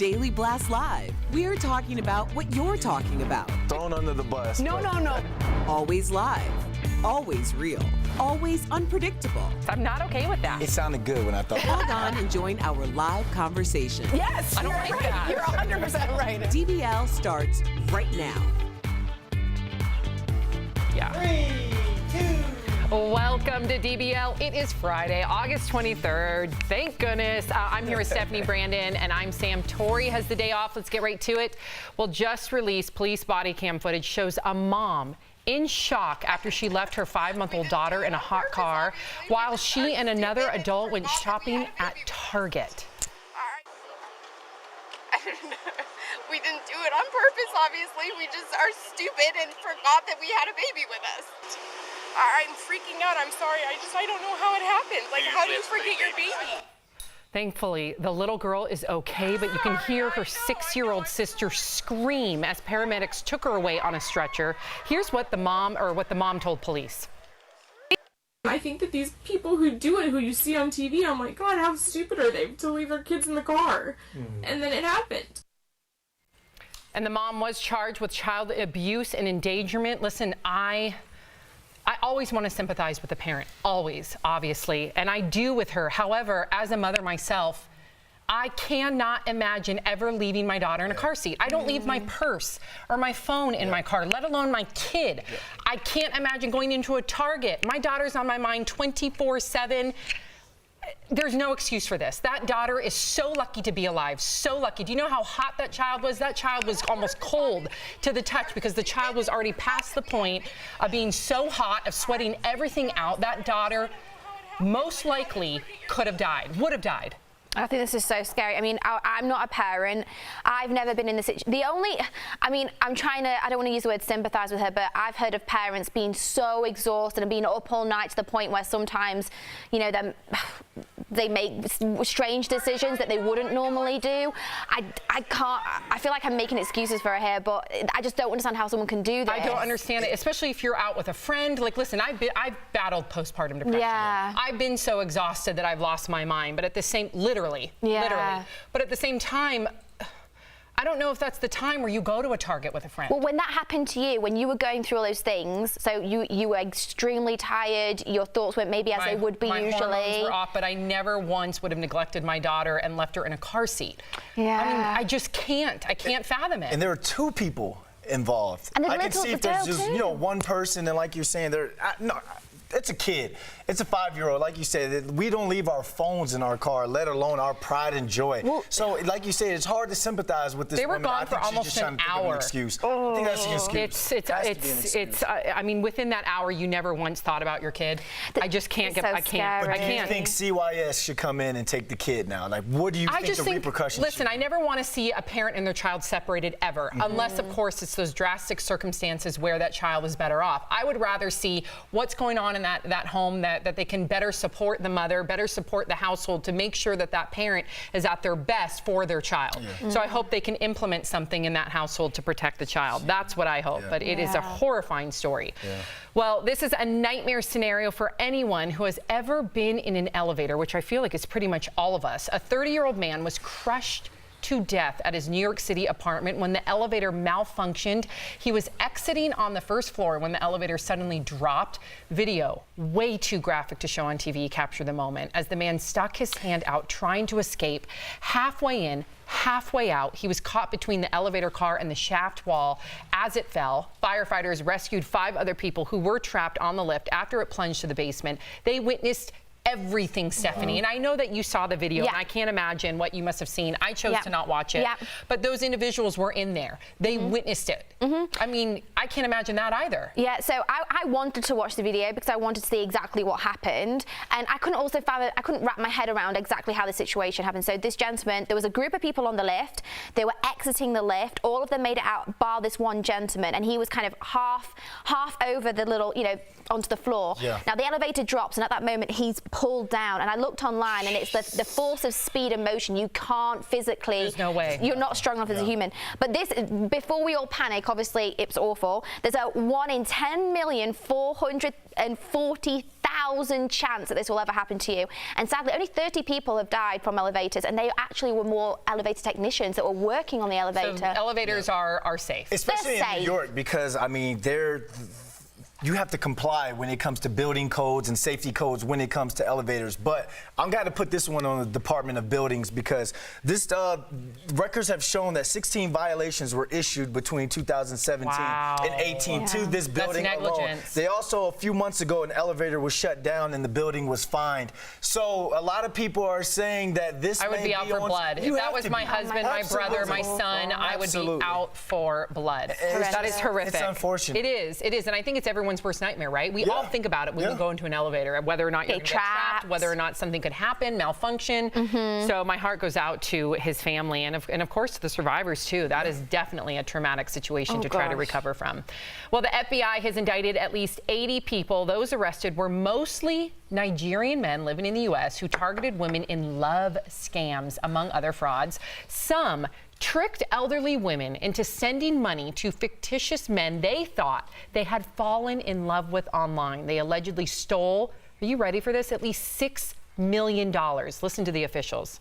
Daily Blast Live. We're talking about what you're talking about. Thrown under the bus. No. Always live, always real, always unpredictable. I'm not okay with that. It sounded good when I thought. Log on and join our live conversation. Yes, I don't like that. You're 100% right. DBL starts right now. Yeah. 3, 2. Welcome to DBL. It is Friday, August 23rd. Thank goodness. I'm here with Stephanie Brandon, and I'm Sam. Tori has the day off. Let's get right to it. Well, just released police body cam footage shows a mom in shock after she left her 5-month-old daughter in a hot car while she and another adult went shopping at Target. We didn't do it on purpose, obviously. We just are stupid and forgot that we had a baby with us. I'm freaking out. I'm sorry. I don't know how it happened. Like, how do you forget your baby? Thankfully, the little girl is okay, but you can hear her 6-year-old sister scream as paramedics took her away on a stretcher. Here's what the mom told police. I think that these people who do it, who you see on TV, I'm like, God, how stupid are they to leave their kids in the car? And then it happened. And the mom was charged with child abuse and endangerment. Listen, I always want to sympathize with the parent, always, obviously, and I do with her. However, as a mother myself, I cannot imagine ever leaving my daughter in a car seat. I don't leave my purse or my phone in my car, let alone my kid. I can't imagine going into a Target. My daughter's on my mind 24/7. There's no excuse for this. That daughter is so lucky to be alive, so lucky. Do you know how hot that child was? That child was almost cold to the touch because the child was already past the point of being so hot, of sweating everything out. That daughter most likely could have died, would have died. I think this is so scary. I mean, I'm not a parent. I've never been in this situation. I don't want to use the word sympathize with her, but I've heard of parents being so exhausted and being up all night to the point where sometimes, you know, they make strange decisions that they wouldn't normally do. I feel like I'm making excuses for her here, but I just don't understand how someone can do this. I don't understand it, especially if you're out with a friend. Like, listen, I've battled postpartum depression. Yeah. I've been so exhausted that I've lost my mind, but at the same, literally. But at the same time, I don't know if that's the time where you go to a Target with a friend. Well, when that happened to you, when you were going through all those things, so you were extremely tired, your thoughts weren't maybe as they would be usually. My hormones were off, but I never once would have neglected my daughter and left her in a car seat. Yeah. I mean, I just can't. I can't fathom it. And there are 2 people involved. And I can see if there's just, one person, and like you're saying, it's a kid. It's a 5-year-old. Like you said, we don't leave our phones in our car, let alone our pride and joy. Well, so, like you said, it's hard to sympathize with this woman. They were gone for almost an hour. I think that's an excuse. I mean, within that hour, you never once thought about your kid. I just can't get. So I can't. But do you think CYS should come in and take the kid now? Like, what do you think the repercussions? Listen, I never want to see a parent and their child separated ever, unless, of course, it's those drastic circumstances where that child was better off. I would rather see what's going on in that home, that they can better support the mother, better support the household to make sure that that parent is at their best for their child. So I hope they can implement something in that household to protect the child. That's what I hope. But it is a horrifying story. Well, this is a nightmare scenario for anyone who has ever been in an elevator, which I feel like is pretty much all of us. A 30-year-old man was crushed to death at his New York City apartment when the elevator malfunctioned. He was exiting on the first floor when the elevator suddenly dropped. Video, way too graphic to show on TV, captured the moment as the man stuck his hand out trying to escape. Halfway in, halfway out, he was caught between the elevator car and the shaft wall as it fell. Firefighters rescued 5 other people who were trapped on the lift after it plunged to the basement. They witnessed everything, Stephanie. And I know that you saw the video, and I can't imagine what you must have seen. I chose to not watch it. But those individuals were in there. They witnessed it. I mean, I can't imagine that either. Yeah, so I wanted to watch the video because I wanted to see exactly what happened. And I couldn't wrap my head around exactly how the situation happened. So this gentleman, there was a group of people on the lift. They were exiting the lift. All of them made it out, bar this one gentleman. And he was kind of half over the little, onto the floor. Now the elevator drops, and at that moment he's pulled down. And I looked online, and it's the force of speed and motion. You can't physically. There's no way. You're not strong enough as a human. But this, before we all panic, obviously it's awful. There's a 1 in 10,440,000 1,000 chance that this will ever happen to you. And sadly, only 30 people have died from elevators, and they actually were more elevator technicians that were working on the elevator. So elevators are safe. Especially in New York, because, I mean, you have to comply when it comes to building codes and safety codes when it comes to elevators. But I'm got to put this one on the Department of Buildings, because this records have shown that 16 violations were issued between 2017 and 18 to this building alone. They also, a few months ago, an elevator was shut down and the building was fined. So a lot of people are saying that this I would be out for blood. If that was my husband, my brother, my son, I would be out for blood. That is horrific. It's unfortunate. It is, and I think it's everyone's worst nightmare, right? We all think about it when we go into an elevator, whether or not you're going to get trapped, whether or not something could happen, malfunction. So my heart goes out to his family and of course to the survivors too. That is definitely a traumatic situation to try to recover from. Well, the FBI has indicted at least 80 people. Those arrested were mostly Nigerian men living in the U.S. who targeted women in love scams, among other frauds. Some tricked elderly women into sending money to fictitious men they thought they had fallen in love with online. They allegedly stole, are you ready for this, at least $6 million. Listen to the officials.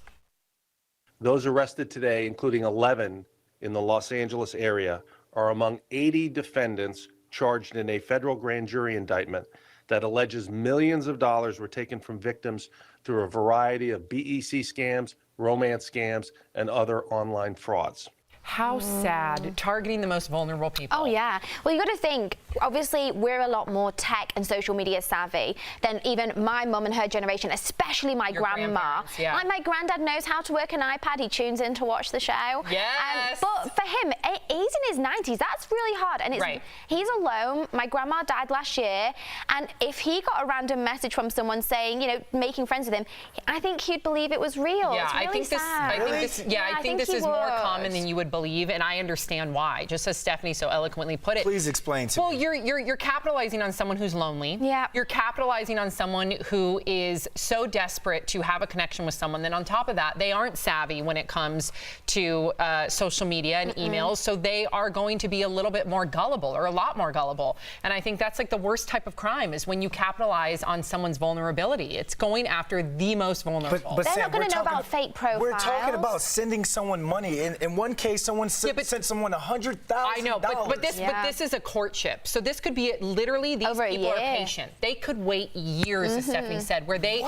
Those arrested today, including 11 in the Los Angeles area, are among 80 defendants charged in a federal grand jury indictment that alleges millions of dollars were taken from victims through a variety of BEC scams, romance scams, and other online frauds. How sad, targeting the most vulnerable people. Oh, yeah. Well, you got to think, obviously, we're a lot more tech and social media savvy than even my mum and her generation, especially my grandma. Yeah. Like, my granddad knows how to work an iPad. He tunes in to watch the show. Yes. But for him, he's in his 90s. That's really hard. And he's alone. My grandma died last year. And if he got a random message from someone saying, you know, making friends with him, I think he'd believe it was real. Yeah, it's really I think sad. I think this is more common than you would believe, and I understand why. Just as Stephanie so eloquently put it. Please explain to me. Well, you're capitalizing on someone who's lonely. Yeah. You're capitalizing on someone who is so desperate to have a connection with someone. Then on top of that, they aren't savvy when it comes to social media and emails, so they are going to be a little bit more gullible, or a lot more gullible. And I think that's like the worst type of crime, is when you capitalize on someone's vulnerability. It's going after the most vulnerable. But they're not going to know about fake profiles. We're talking about sending someone money. In one case, someone sent someone $100,000. I know, but this is a courtship. So this could be literally, these people are patient. They could wait years, as Stephanie said, where they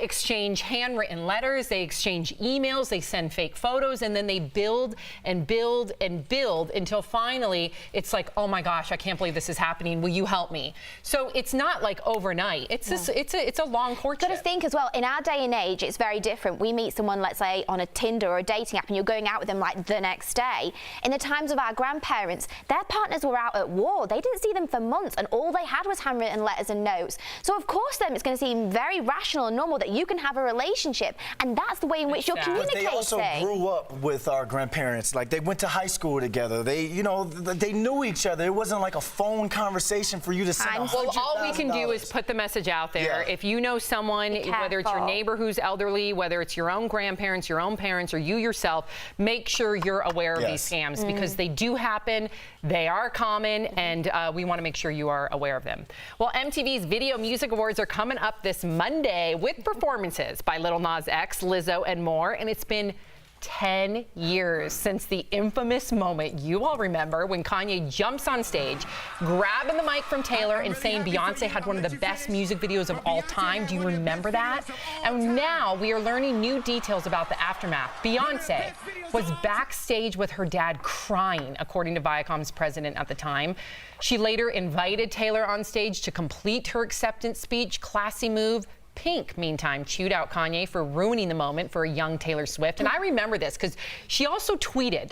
exchange handwritten letters, they exchange emails, they send fake photos, and then they build and build and build until finally it's like, oh my gosh, I can't believe this is happening. Will you help me? So it's not like overnight. It's it's a long courtship. Got to think as well, in our day and age, it's very different. We meet someone, let's say, on a Tinder or a dating app, and you're going out with them like the next day. In the times of our grandparents, their partners were out at war. They didn't see them for months, and all they had was handwritten letters and notes. So of course, then it's going to seem very rational and normal that you can have a relationship, and that's the way in which you're communicating. But they also grew up with our grandparents. Like, they went to high school together. They, you know, they knew each other. It wasn't like a phone conversation for you to send $100,000. Well, all we can do is put the message out there. If you know someone, whether it's your neighbor who's elderly, whether it's your own grandparents, your own parents, or you yourself, make sure you're aware of these scams, because they do happen, they are common, and we want to make sure you are aware of them. Well, MTV's Video Music Awards are coming up this Monday with performances by Lil Nas X, Lizzo, and more, and it's been 10 years since the infamous moment you all remember when Kanye jumps on stage, grabbing the mic from Taylor and saying Beyonce had one of the best music videos of all time. Do you remember that? And now we are learning new details about the aftermath. Beyonce was backstage with her dad crying, according to Viacom's president at the time. She later invited Taylor on stage to complete her acceptance speech. Classy move. Pink, meantime, chewed out Kanye for ruining the moment for a young Taylor Swift. And I remember this because she also tweeted,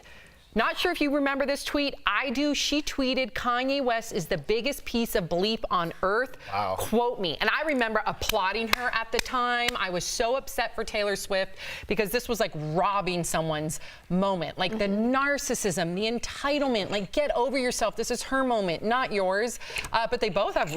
not sure if you remember this tweet. I do. She tweeted, Kanye West is the biggest piece of bleep on earth. Wow. Quote me. And I remember applauding her at the time. I was so upset for Taylor Swift because this was like robbing someone's moment. Like the narcissism, the entitlement, like get over yourself. This is her moment, not yours. But they both have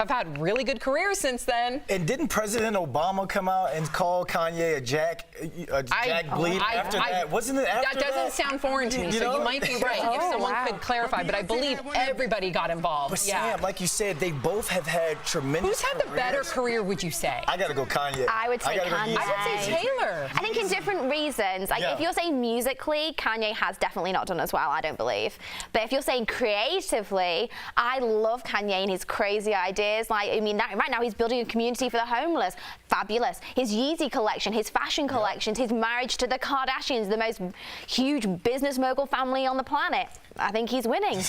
had really good careers since then. And didn't President Obama come out and call Kanye a jack bleep after that? Wasn't it after that? That doesn't sound foreign to me. So you might be right. If someone could clarify, but I believe everybody got involved. But Sam, like you said, they both have had tremendous Who's had the better career, would you say? I gotta go Kanye. I would say Kanye. I would say Taylor. I think in different reasons. Like if you're saying musically, Kanye has definitely not done as well, I don't believe. But if you're saying creatively, I love Kanye and his crazy ideas. Like, I mean, right now he's building a community for the homeless. Fabulous. His Yeezy collection, his fashion collections, his marriage to the Kardashians, the most huge business mogul family on the planet. I think he's winning.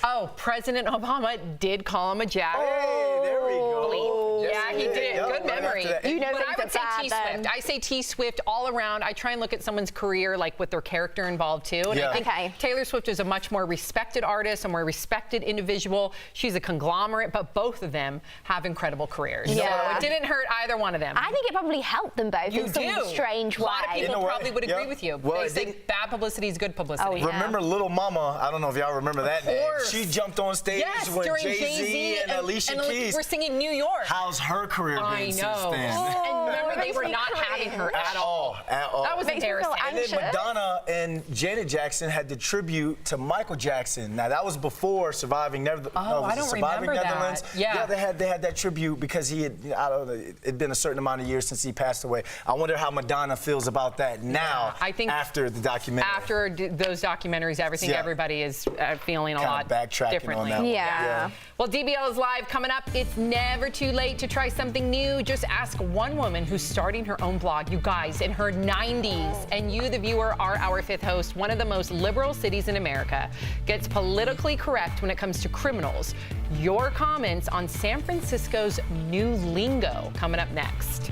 Oh, President Obama did call him a jab. Hey, there we go. Yeah, he did. Yep, Good right memory. You know but I would say T then. Swift. I say T Swift all around. I try and look at someone's career like with their character involved too. And I think Taylor Swift is a much more respected artist, a more respected individual. She's a conglomerate, but both of them have incredible careers. Yeah. So it didn't hurt either one of them. I think it probably helped them both in some strange way. A lot of people probably would agree with you. Well, they say bad publicity is good publicity. Oh, yeah. Remember Little Mama? I don't know if y'all remember that name. course. She jumped on stage when during Jay-Z and Alicia Keys. We're singing New York. How's her career been since then? And remember, they were not having her at all. At all. That was embarrassing. And then Madonna and Janet Jackson had the tribute to Michael Jackson. Now that was before Surviving Netherlands. I don't remember Netherlands. that. Yeah, they had that tribute because he had, I don't know, it'd been a certain amount of years since he passed away. I wonder how Madonna feels about that now. I think after the documentary. After those documentaries, everybody is feeling a lot differently. On that yeah. Well, DBL is live coming up. It's never too late to try something new. Just ask one woman who's starting her own blog, you guys, in her 90s. And you, the viewer, are our fifth host. One of the most liberal cities in America gets politically correct when it comes to criminals. Your comments on San Francisco's new lingo coming up next.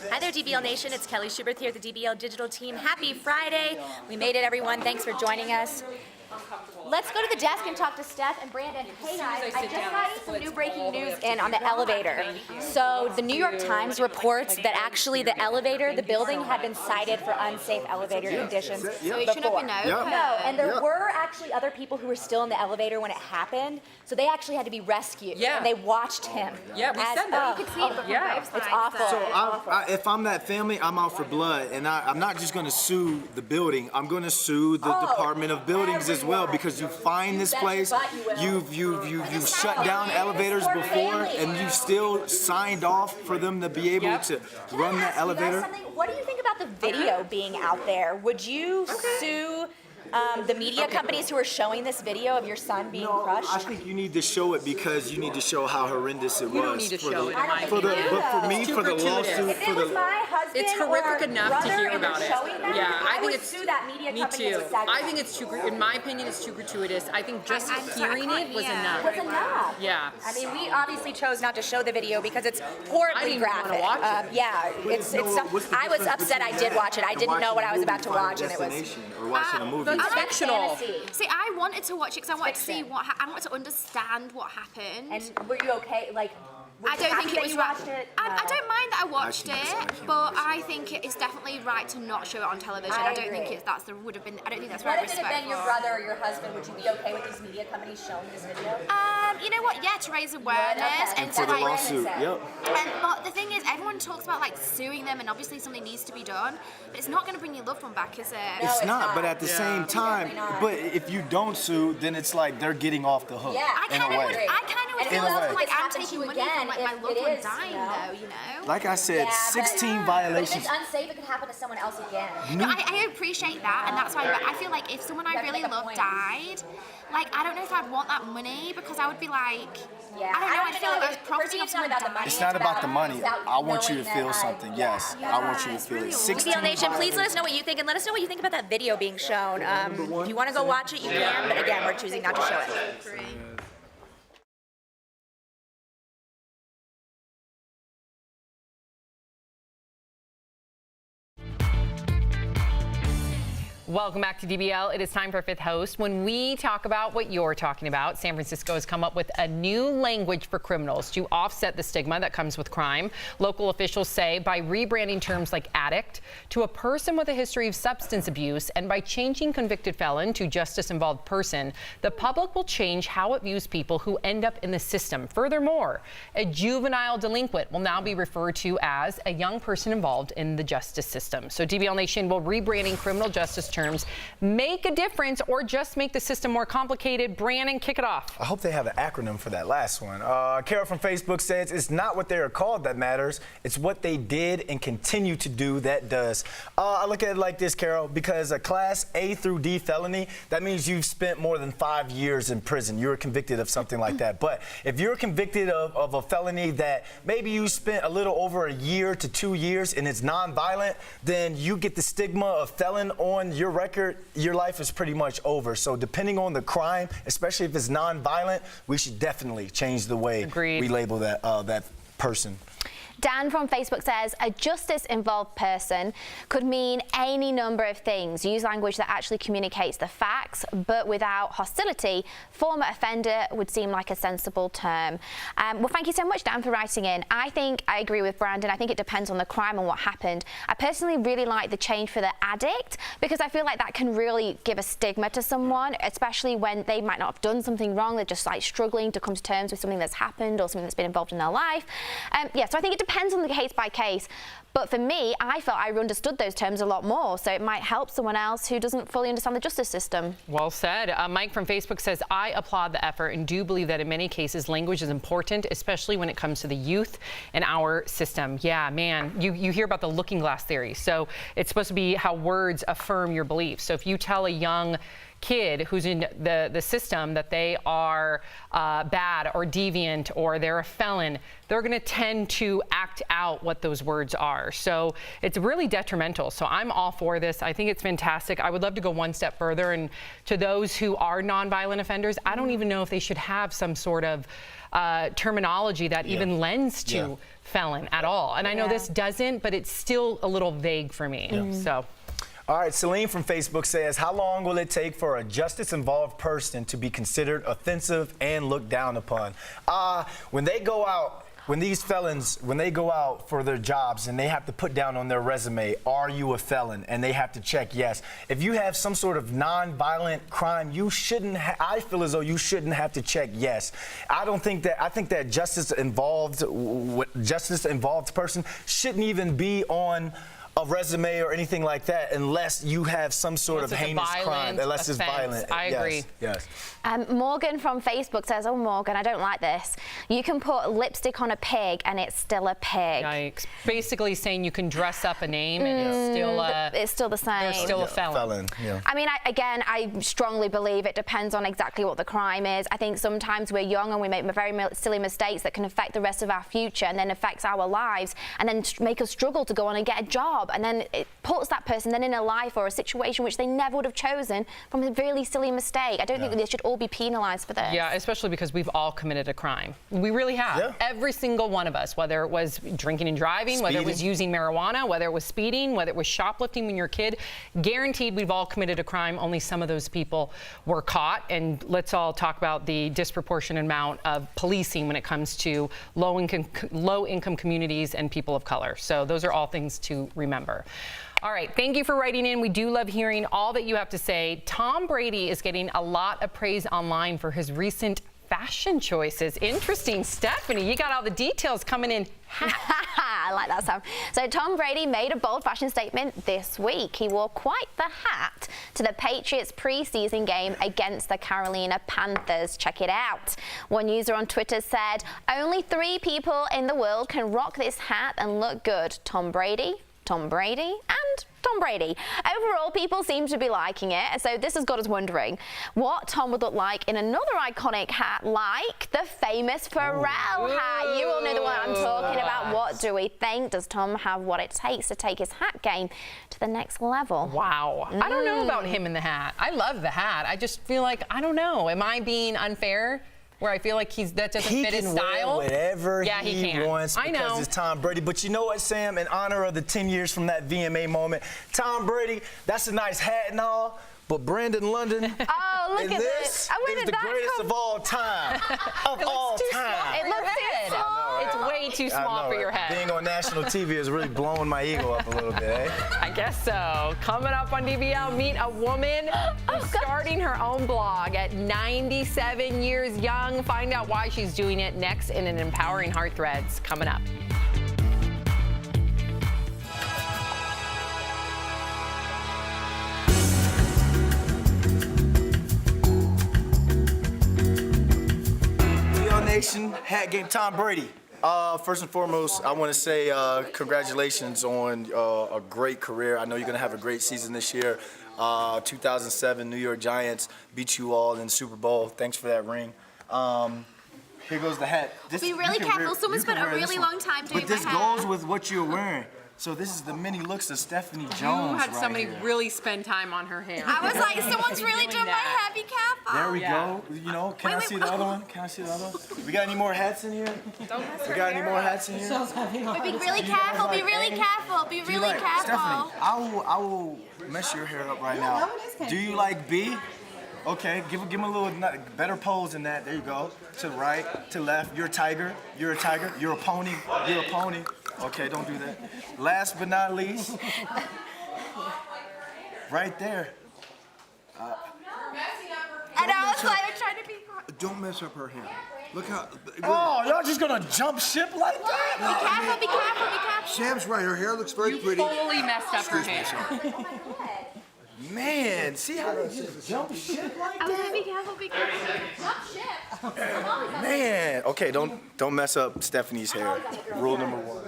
Hi there, DBL Nation. It's Kelly Schubert here at the DBL Digital Team. Happy Friday. We made it, everyone. Thanks for joining us. Let's go to the desk and talk to Steph and Brandon. Hey guys, I just got some new breaking news in on the elevator. So the New York Times reports that actually the elevator, the building, had been cited for unsafe elevator conditions. So it shouldn't be known. No, and there were actually other people who were still in the elevator when it happened. So they actually had to be rescued. Yeah. And they watched him. Yeah, we said that. You could see it from both sides. It's awful. So if I'm that family, I'm out for blood, and I'm not just going to sue the building. I'm going to sue the Department of Buildings as well, because you find this place, you've shut down elevators before, and you still signed off for them to be able to run the elevator. What do you think about the video being out there? Would you sue the media companies who are showing this video of your son being crushed? I think you need to show it because you need to show how horrendous it was. You don't need to show it, in my But for me, for the lawsuit, If it was my husband It's horrific or enough to brother hear and they're about it. showing that, Yeah, I think would it's sue that media me company too. as a segment. I think it's too. In my opinion, it's too gratuitous. I think just hearing it was enough. was enough. Yeah. I mean, we obviously chose not to show the video because it's horribly I didn't even graphic. wanna watch it. Yeah, I was upset. I did watch it. I didn't know what I was about to watch, and it was. Or watching a movie. That's fictional. See, I wanted to watch it because I wanted to see I wanted to understand what happened. And were you okay? Like, I don't think it was right. watched it? I don't mind that I watched I think it, but I think it's definitely right to not show it on television. I I don't think agree. that's the would have been. I don't think that's What very if it had been your respectful. brother or your husband? Would you be okay with these media companies showing this video? You know what? Yeah, to raise awareness Okay. and For to the like. lawsuit, yep. But the thing is, everyone talks about like suing them, and obviously something needs to be done. But it's not going to bring your loved one back, is it? It's not, not. but at the same time, but if you don't sue, then it's like they're getting off the hook. Yeah, I in a kind of way. would. I kind of would And feel in a way. like I'm It's taking happened money to from like you my again loved if one it is, dying, you know? though. You know. Like I said, Yeah, 16 But violations. if it's unsafe, it could happen to someone else again. I appreciate that, and that's why I feel like if someone I have to really make a love point. died, like I don't know if I'd want that money because I would be like, Yeah, I don't know, I'd feel like it's it's property of someone about the money. died. It's not about the money. About I want you to knowing feel that something. Yes, I want you to feel it. 16 DBL Nation, please let us violations. know what you think, and let us know what you think about that video being shown. If you want to go watch it, you can, but again, we're choosing not to show it. Welcome back to DBL. It is time for Fifth Host. When we talk about what you're talking about, San Francisco has come up with a new language for criminals to offset the stigma that comes with crime. Local officials say by rebranding terms like addict to a person with a history of substance abuse and by changing convicted felon to justice-involved person, the public will change how it views people who end up in the system. Furthermore, a juvenile delinquent will now be referred to as a young person involved in the justice system. So DBL Nation, will rebranding criminal justice terms make a difference or just make the system more complicated? Brandon, kick it off. I hope they have an acronym for that last one. Carol from Facebook says it's not what they are called that matters. It's what they did and continue to do that does. I look at it like this, Carol, because a class A through D felony, that means you've spent more than 5 years in prison. You're convicted of something like that. But if you're convicted of a felony that maybe you spent a little over a year to 2 years and it's non-violent, then you get the stigma of felon on your record. Your life is pretty much over. So depending on the crime, especially if it's non-violent, we should definitely change the way we label that person. Dan from Facebook says a justice-involved person could mean any number of things. Use language that actually communicates the facts, but without hostility. Former offender would seem like a sensible term. Well, thank you so much, Dan, for writing in. I think I agree with Brandon. I think it depends on the crime and what happened. I personally really like the change for the addict because I feel like that can really give a stigma to someone, especially when they might not have done something wrong. They're just like struggling to come to terms with something that's happened or something that's been involved in their life. Yeah, so I think it depends on the case by case, but for me, I felt I understood those terms a lot more, so it might help someone else who doesn't fully understand the justice system. Well said. Mike from Facebook says, I applaud the effort and do believe that in many cases language is important, especially when it comes to the youth in our system. Yeah, man, you hear about the looking glass theory, so it's supposed to be how words affirm your beliefs. So if you tell a young kid who's in the system that they are bad or deviant or they're a felon, they're going to tend to act out what those words are. So it's really detrimental. So I'm all for this. I think it's fantastic. I would love to go one step further. And to those who are nonviolent offenders, I don't even know if they should have some sort of terminology that even lends to felon at all. And I know this doesn't, but it's still a little vague for me. So. All right, Celine from Facebook says, how long will it take for a justice-involved person to be considered offensive and looked down upon? When they go out, when these felons, when they go out for their jobs and they have to put down on their resume, are you a felon? And they have to check yes. If you have some sort of non-violent crime, you shouldn't I feel as though you shouldn't have to check yes. I think that justice-involved person shouldn't even be on a resume or anything like that unless you have some sort of heinous crime, unless it's violent. I agree. Yes. Morgan from Facebook says, oh, Morgan, I don't like this. You can put lipstick on a pig and it's still a pig. Yikes. Basically saying you can dress up a name and it's still the same. They're still a felon. I mean, I strongly believe it depends on exactly what the crime is. I think sometimes we're young and we make very silly mistakes that can affect the rest of our future and then affects our lives and then make us struggle to go on and get a job. And then it puts that person then in a life or a situation which they never would have chosen from a really silly mistake. I don't think they should all be penalized for this. Yeah, especially because we've all committed a crime. We really have. Yeah. Every single one of us, whether it was drinking and driving, whether it was using marijuana, whether it was speeding, whether it was shoplifting when you're a kid, guaranteed we've all committed a crime. Only some of those people were caught. And let's all talk about the disproportionate amount of policing when it comes to low-income communities and people of color. So those are all things to remember. All right, thank you for writing in. We do love hearing all that you have to say. Tom Brady is getting a lot of praise online for his recent fashion choices. Interesting, Stephanie. You got all the details coming in. I like that sound. So Tom Brady made a bold fashion statement this week. He wore quite the hat to the Patriots preseason game against the Carolina Panthers. Check it out. One user on Twitter said, only 3 people in the world can rock this hat and look good. Tom Brady, Tom Brady, and Tom Brady. Overall, people seem to be liking it, so this has got us wondering what Tom would look like in another iconic hat, like the famous Pharrell hat. You all know the one I'm talking about. What do we think? Does Tom have what it takes to take his hat game to the next level? Wow. I don't know about him in the hat. I love the hat. I just feel like, I don't know. Am I being unfair? where I feel like that doesn't He fit his can style. wear whatever Yeah, he can. wants I because know. it's Tom Brady. But you know what, Sam? In honor of the 10 years from that VMA moment, Tom Brady, that's a nice hat and all, but Brandon London, Oh, look at this this. I is went the that greatest of all time. Of all time. It looks too small. It's way too small for your head. Being on national TV is really blowing my ego up a little bit, eh? I guess so. Coming up on DBL, meet a woman who's starting her own blog at 97 years young. Find out why she's doing it next in an Empowering Heart Threads. Coming up. Nation, hat game, Tom Brady. First and foremost, I want to say congratulations on a great career. I know you're going to have a great season this year. 2007 New York Giants beat you all in the Super Bowl. Thanks for that ring. Here goes the hat. Be really careful. Someone spent a really long time doing But this my hat. goes with what you're wearing. So this is the mini looks of Stephanie Jones. You had right somebody here. really spend time on her hair. I was like, someone's really doing my that. hat. Be careful. There we Yeah. go. You know, can I Wait, see wait, the other one? Can I see the other one? We got any more hats in here? We got any more hats in here? But be really careful. Be really careful. Be really careful. Stephanie, I will mess your hair up right now. Do you like B? Okay, give him a little better pose than that. There you go. To the right, to the left. You're a tiger. You're a tiger. You're a pony. You're a pony. Okay, don't do that. Last but not least, right there. And I was like, I'm trying to be. Don't mess up her hair. Look how. Oh, y'all just gonna jump ship like Be that? careful. Be careful. Be careful. Sam's right. Her hair looks very You pretty. fully messed up her hair. Man, see how they just jump ship like I was that? gonna be careful. Be careful. Jump ship. Man, okay, don't mess up Stephanie's hair. Rule number 1.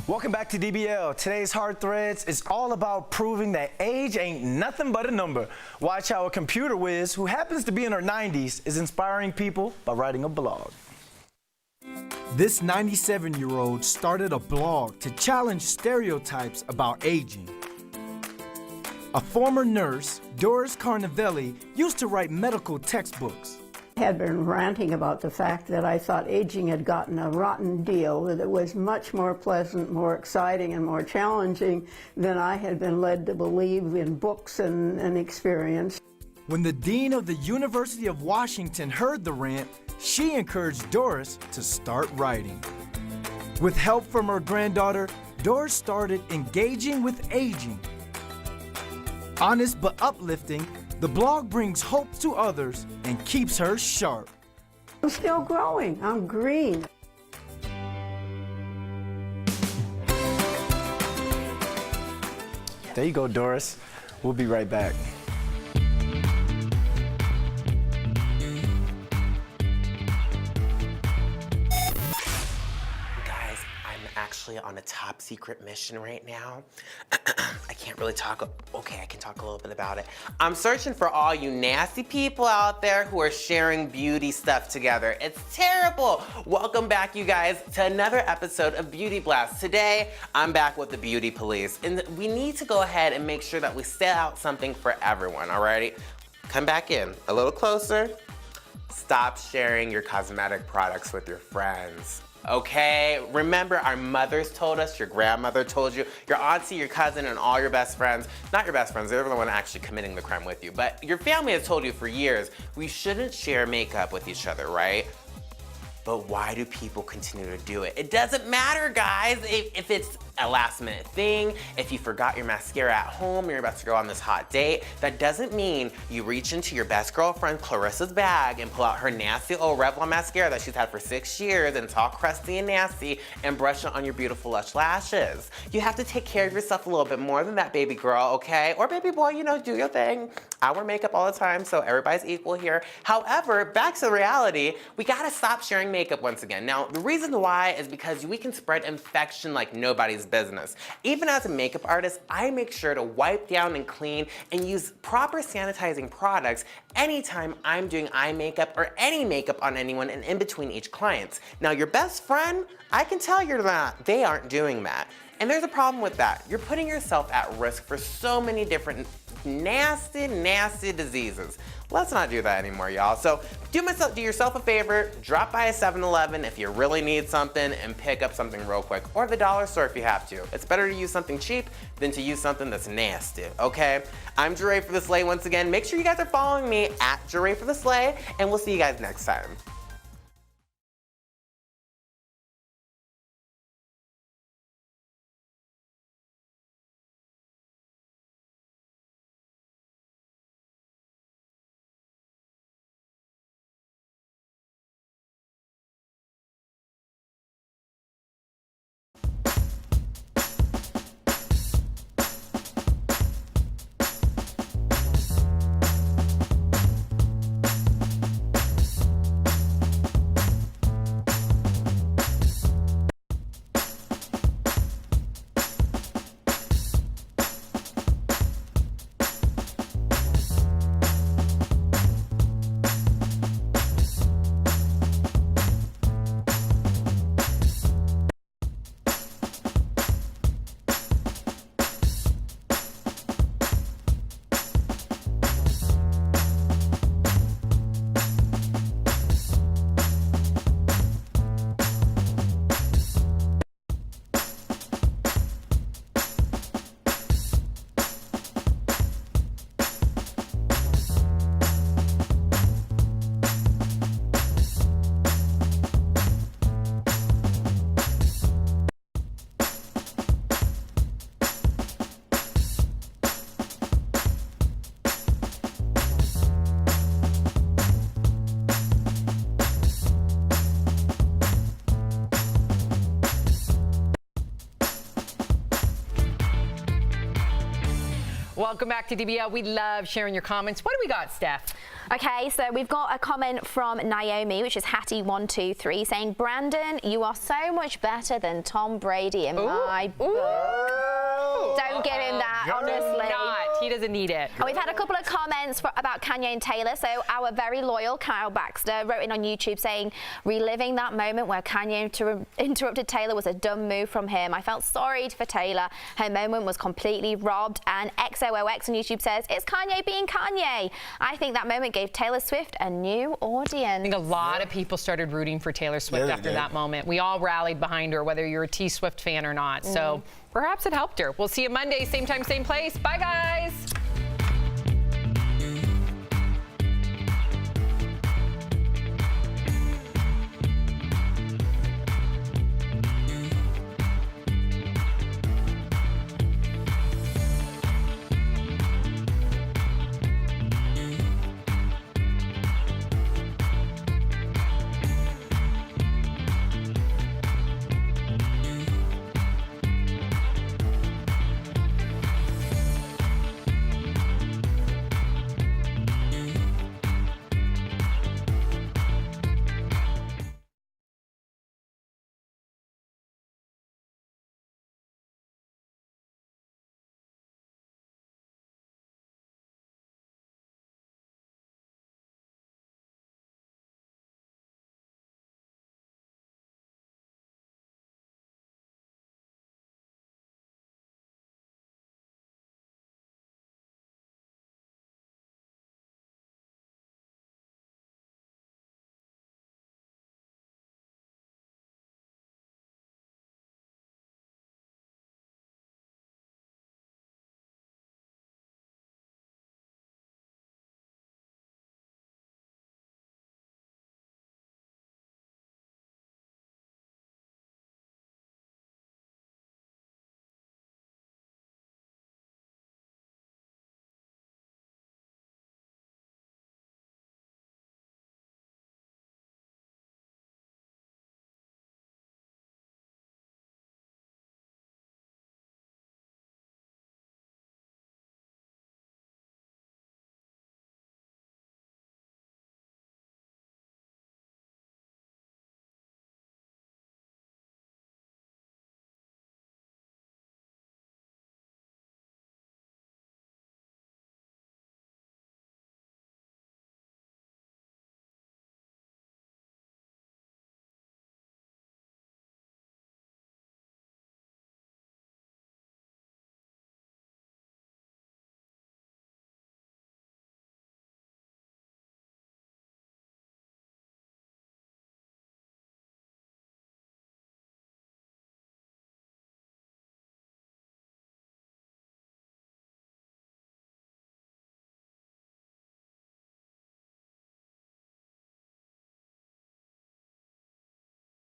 Welcome back to DBL. Today's Heart Threads is all about proving that age ain't nothing but a number. Watch how a computer whiz who happens to be in her 90s is inspiring people by writing a blog. This 97-year-old started a blog to challenge stereotypes about aging. A former nurse, Doris Carnavelli, used to write medical textbooks. I had been ranting about the fact that I thought aging had gotten a rotten deal, that it was much more pleasant, more exciting, and more challenging than I had been led to believe in books and experience. When the dean of the University of Washington heard the rant, she encouraged Doris to start writing. With help from her granddaughter, Doris started engaging with aging. Honest but uplifting, the blog brings hope to others and keeps her sharp. I'm still growing. I'm green. There you go, Doris. We'll be right back. Guys, I'm actually on a top secret mission right now. I can't really talk, okay, I can talk a little bit about it. I'm searching for all you nasty people out there who are sharing beauty stuff together. It's terrible. Welcome back, you guys, to another episode of Beauty Blast. Today, I'm back with the beauty police, and we need to go ahead and make sure that we set out something for everyone, alrighty? Come back in, a little closer. Stop sharing your cosmetic products with your friends. Okay, remember our mothers told us, your grandmother told you, your auntie, your cousin, and all your best friends, not your best friends, they're the one actually committing the crime with you, but your family has told you for years, we shouldn't share makeup with each other, right? But why do people continue to do it? It doesn't matter, guys, if it's a last minute thing. If you forgot your mascara at home, you're about to go on this hot date, that doesn't mean you reach into your best girlfriend Clarissa's bag and pull out her nasty old Revlon mascara that she's had for 6 years and it's all crusty and nasty and brush it on your beautiful lush lashes. You have to take care of yourself a little bit more than that, baby girl, okay? Or baby boy, you know, do your thing. I wear makeup all the time, so everybody's equal here. However, back to reality, we gotta stop sharing makeup once again. Now, the reason why is because we can spread infection like nobody's business. Even as a makeup artist, I make sure to wipe down and clean and use proper sanitizing products anytime I'm doing eye makeup or any makeup on anyone and in between each client. Now, your best friend, I can tell you're not, they aren't doing that. And there's a problem with that. You're putting yourself at risk for so many different nasty, nasty diseases. Let's not do that anymore, y'all. So do yourself a favor, drop by a 7-Eleven if you really need something and pick up something real quick, or the dollar store if you have to. It's better to use something cheap than to use something that's nasty, okay? I'm Jeray for the Slay once again. Make sure you guys are following me at Jeray for the Slay, and we'll see you guys next time. Welcome back to DBL. We love sharing your comments. What do we got, Steph? Okay, so we've got a comment from Naomi, which is Hattie123, saying, Brandon, you are so much better than Tom Brady in my book. Don't give him that, honestly. He doesn't need it. And we've had a couple of comments about Kanye and Taylor. So our very loyal Kyle Baxter wrote in on YouTube saying, reliving that moment where Kanye interrupted Taylor was a dumb move from him. I felt sorry for Taylor. Her moment was completely robbed. And XOOX on YouTube says, it's Kanye being Kanye. I think that moment gave Taylor Swift a new audience. I think a lot of people started rooting for Taylor Swift after that moment. We all rallied behind her, whether you're a T Swift fan or not. So perhaps it helped her. We'll see you Monday, same time, same place. Bye, guys.